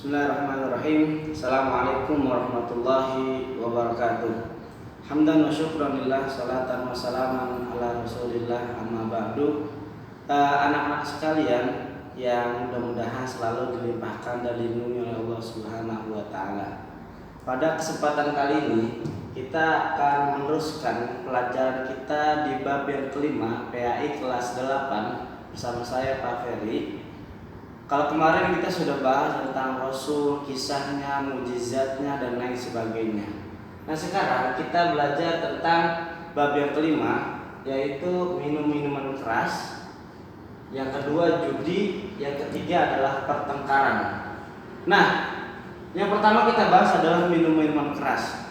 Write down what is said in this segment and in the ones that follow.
Bismillahirrahmanirrahim. Assalamualaikum warahmatullahi wabarakatuh. Hamdan wa syukran lillah, salatan wa salaman ala rasulillah, amma ba'du. Anak-anak sekalian yang mudah-mudahan selalu dilimpahkan dan dilindungi oleh Allah Subhanahu wa taala. Pada kesempatan kali ini kita akan meneruskan pelajaran kita di bab yang kelima, PAI kelas 8 bersama saya Pak Ferry. Kalau kemarin kita sudah bahas tentang Rasul, kisahnya, mukjizatnya dan lain sebagainya. Nah sekarang kita belajar tentang bab yang kelima, yaitu minum minuman keras. Yang kedua judi, yang ketiga adalah pertengkaran. Nah, yang pertama kita bahas adalah minum minuman keras.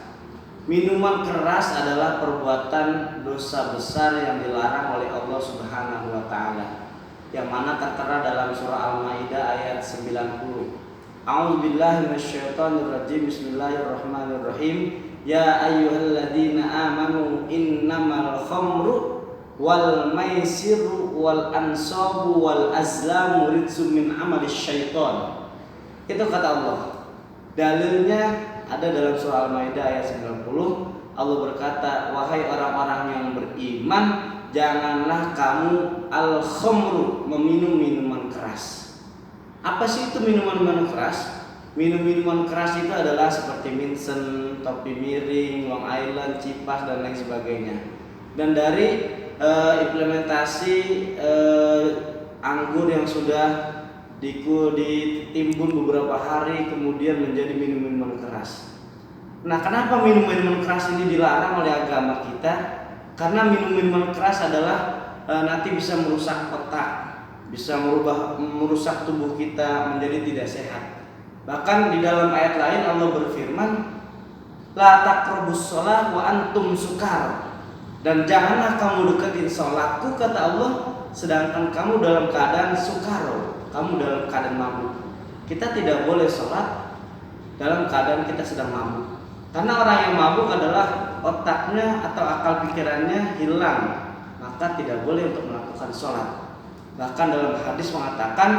Minuman keras adalah perbuatan dosa besar yang dilarang oleh Allah Subhanahu wa taala, yang mana tertera dalam surah Al-Maidah ayat 90. A'udzubillahi minasyaitonirrajim. Bismillahirrahmanirrahim. Ya ayyuhalladzina amanu innamal khamru wal maisiru wal ansabu wal azlamu rijsum min amalis syaiton. Itu kata Allah. Dalilnya ada dalam surah Al-Maidah ayat 90. Allah berkata, wahai orang-orang yang beriman, janganlah kamu al-khamru, meminum minuman keras. Apa sih itu minuman keras? Minuman keras itu adalah seperti Minsen, topi miring, Long Island, Cipas dan lain sebagainya. Dan dari implementasi anggur yang sudah ditimbun beberapa hari kemudian menjadi minuman keras. Nah, kenapa minuman keras ini dilarang oleh agama kita? Karena minuman keras adalah nanti bisa merusak otak, bisa merusak tubuh kita menjadi tidak sehat. Bahkan di dalam ayat lain Allah berfirman, la taqrabus shalah wa antum sukar, dan janganlah kamu deketin sholatku, kata Allah, sedangkan kamu dalam keadaan sukaro, kamu dalam keadaan mabuk. Kita tidak boleh sholat dalam keadaan kita sedang mabuk, karena orang yang mabuk adalah otaknya atau akal pikirannya hilang, maka tidak boleh untuk melakukan sholat. Bahkan dalam hadis mengatakan,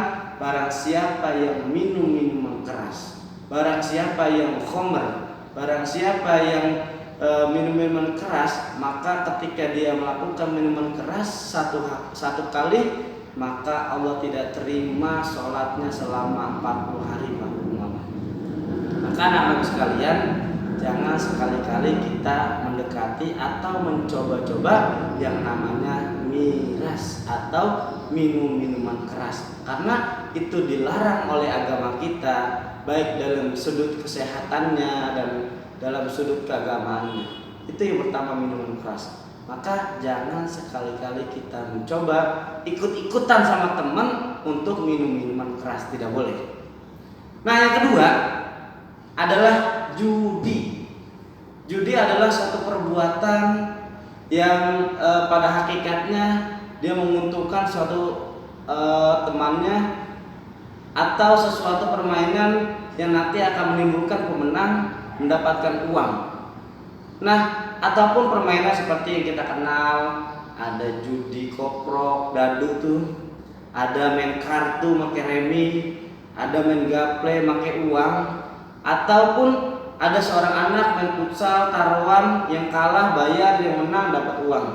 barang siapa yang minum minuman keras, barang siapa yang khomer, barang siapa yang minum minuman keras, maka ketika dia melakukan minuman keras satu kali, maka Allah tidak terima sholatnya selama 40 hari 40 malam. Maka anak-anak sekalian, jangan sekali-kali kita mendekati atau mencoba-coba yang namanya miras atau minum minuman keras, karena itu dilarang oleh agama kita, baik dalam sudut kesehatannya dan dalam sudut keagamaannya. Itu yang pertama, minuman keras. Maka jangan sekali-kali kita mencoba ikut-ikutan sama teman untuk minum minuman keras, tidak boleh. Nah, yang kedua adalah judi. Judi adalah suatu perbuatan yang pada hakikatnya dia menguntungkan suatu temannya atau sesuatu permainan yang nanti akan menimbulkan pemenang mendapatkan uang. Nah, ataupun permainan seperti yang kita kenal, ada judi koprok, dadu tuh, ada main kartu pakai remi, ada main gaple pakai uang, ataupun ada seorang anak main futsal taruhan, yang kalah bayar, yang menang dapat uang.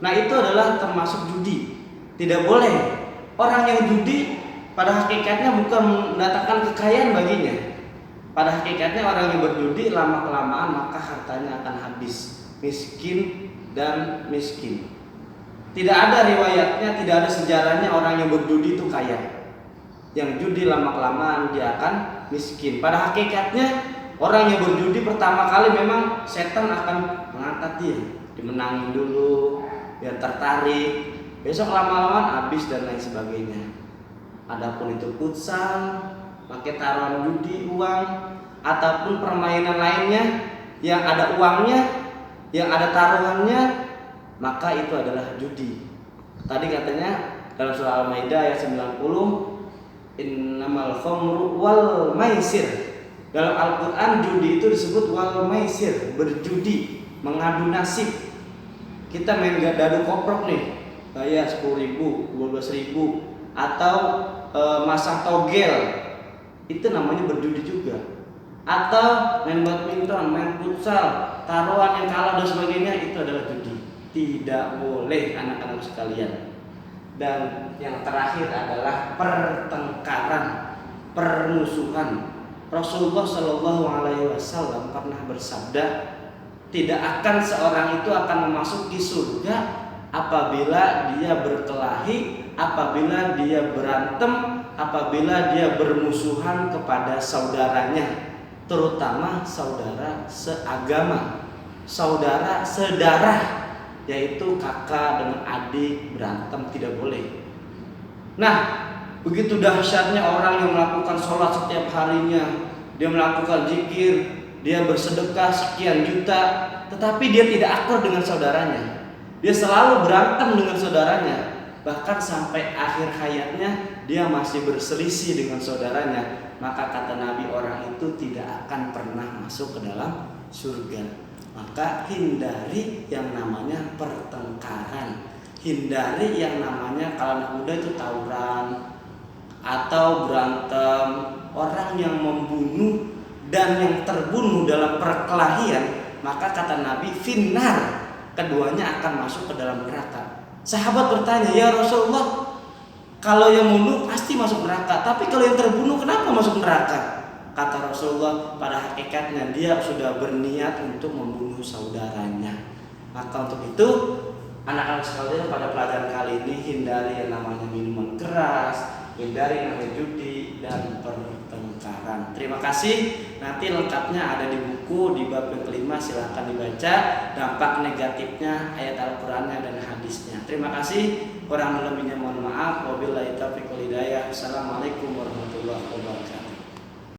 Nah, itu adalah termasuk judi. Tidak boleh. Orang yang judi pada hakikatnya bukan mendatangkan kekayaan baginya. Pada hakikatnya orang yang berjudi lama-kelamaan maka hartanya akan habis, miskin dan miskin. Tidak ada riwayatnya, tidak ada sejarahnya orang yang berjudi itu kaya. Yang judi lama-kelamaan dia akan miskin. Pada hakikatnya orang yang berjudi pertama kali memang setan akan mengangkat dia, dimenangin dulu, biar tertarik, besok lama-lama habis dan lain sebagainya. Adapun itu futsal, pakai taruhan judi uang, ataupun permainan lainnya yang ada uangnya, yang ada taruhannya, maka itu adalah judi. Tadi katanya dalam surah Al-Maidah ayat 90, innamal khamru wal maisir. Dalam Al-Quran judi itu disebut wal maisir, berjudi, mengadu nasib. Kita main dadu koprok nih, bayar 10.000, 12.000, atau masang togel itu namanya berjudi juga. Atau main badminton, main futsal, taruhan yang kalah dan sebagainya, itu adalah judi. Tidak boleh anak-anak sekalian. Dan yang terakhir adalah pertengkaran, permusuhan. Rasulullah Shallallahu Alaihi Wasallam pernah bersabda, tidak akan seorang itu akan memasuki surga apabila dia berkelahi, apabila dia berantem, apabila dia bermusuhan kepada saudaranya, terutama saudara seagama, saudara sedarah, yaitu kakak dengan adik berantem, tidak boleh. Nah, begitu dahsyatnya orang yang melakukan sholat setiap harinya, dia melakukan zikir, dia bersedekah sekian juta, tetapi dia tidak akur dengan saudaranya. Dia selalu berantem dengan saudaranya, bahkan sampai akhir hayatnya dia masih berselisih dengan saudaranya. Maka kata Nabi, orang itu tidak akan pernah masuk ke dalam surga. Maka hindari yang namanya pertengkaran, hindari yang namanya, kalau anak muda itu tawuran atau berantem. Orang yang membunuh dan yang terbunuh dalam perkelahian, maka kata Nabi, finnar, keduanya akan masuk ke dalam neraka. Sahabat bertanya, ya Rasulullah, kalau yang membunuh pasti masuk neraka, tapi kalau yang terbunuh kenapa masuk neraka? Kata Rasulullah, pada hakikatnya dia sudah berniat untuk membunuh saudaranya. Maka untuk itu, anak-anak sekalian, pada pelajaran kali ini hindari yang namanya minuman keras, hindari yang namanya judi dan pertengkaran. Terima kasih. Nanti lengkapnya ada di buku di bab yang kelima, silahkan dibaca dampak negatifnya ayat Al-Qur'annya dan hadisnya. Terima kasih. Kurang lebihnya mohon maaf. Wabillahi taufiq wal hidayah. Assalamualaikum warahmatullahi wabarakatuh.